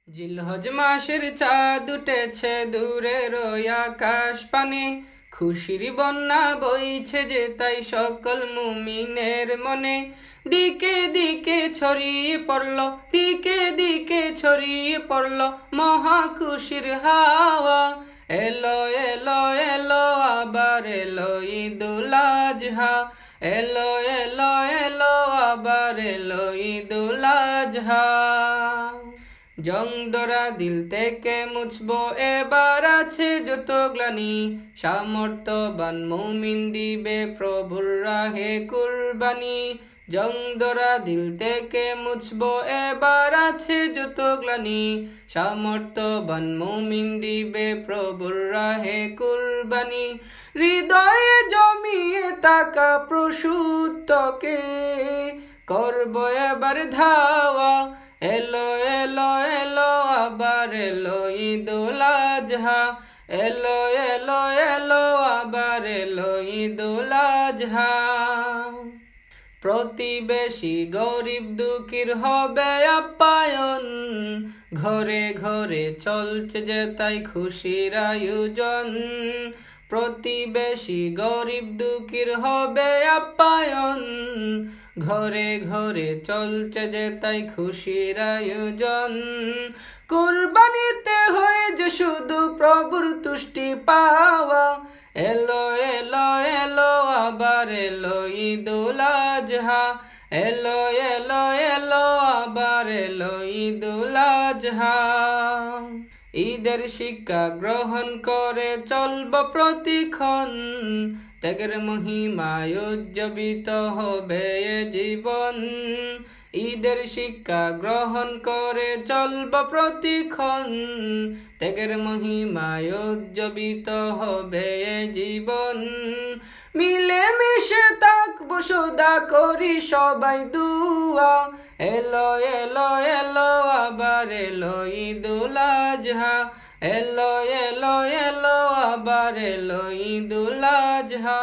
জিলহজ মাসের চাঁদ উঠেছে দূরের ওই আকাশ পানে, খুশির বন্যা বইছে যে তাই সকল মুমিনের মনে। দিকে দিকে ছড়িয়ে পড়ল, দিকে দিকে ছড়িয়ে পড়ল মহা খুশির হাওয়া। এলো এলো এলো আবার এলো ঈদুল আজহা, এলো এলো এলো আবার এলো ঈদুল আজহা। জং ধরা দিল থেকে মুছবো এবার আছে যত গ্লানি, সামর্থ্যবান মুমিন দিবে প্রভুর রাহে কুরবানি। জং ধরা দিল থেকে মুছবো এবার আছে যত গ্লানি, সামর্থ্যবান মুমিন দিবে প্রভুর রাহে কুরবানি। হৃদয়ে জমিয়ে তাকা প্রসূতকে করব এবার ধাওয়া। এলো এলো এলো আবার এলো ঈদুল আজহা, এলো এলো এলো আবার এলো ঈদুল আজহা। প্রতিবেশী গরিব দুঃখীর হবে আপ্যায়ন, ঘরে ঘরে চলছে যে তাই খুশির আয়োজন। প্রতিবেশী গরিব দুঃখীর হবে আপ্যায়ন, ঘরে ঘরে চলছে যে তাই খুশির আয়োজন। কুরবানিতে হয়ে যে শুধু প্রভুর তুষ্টি পাওয়া। এলো এলো এলো আবার এলো ঈদুল আজহা, এলো এলো এলো আবার এলো ঈদুল আজহা। ঈদের শিক্ষা গ্রহণ করে চলব প্রতিক্ষণ, ত্যাগের মহিমায় উজ্জীবিত হবে এ জীবন। ঈদের শিক্ষা গ্রহণ করে চলব প্রতিক্ষণ, ত্যাগের মহিমায় উজ্জীবিত হবে এ জীবন। মিলে মিশে থাকবো সদা করি সবাই দুয়া। এলো এলো এলো আবার এলো ঈদুল আজহা, এলো এলো এলো আবার এলো ঈদুল আজহা।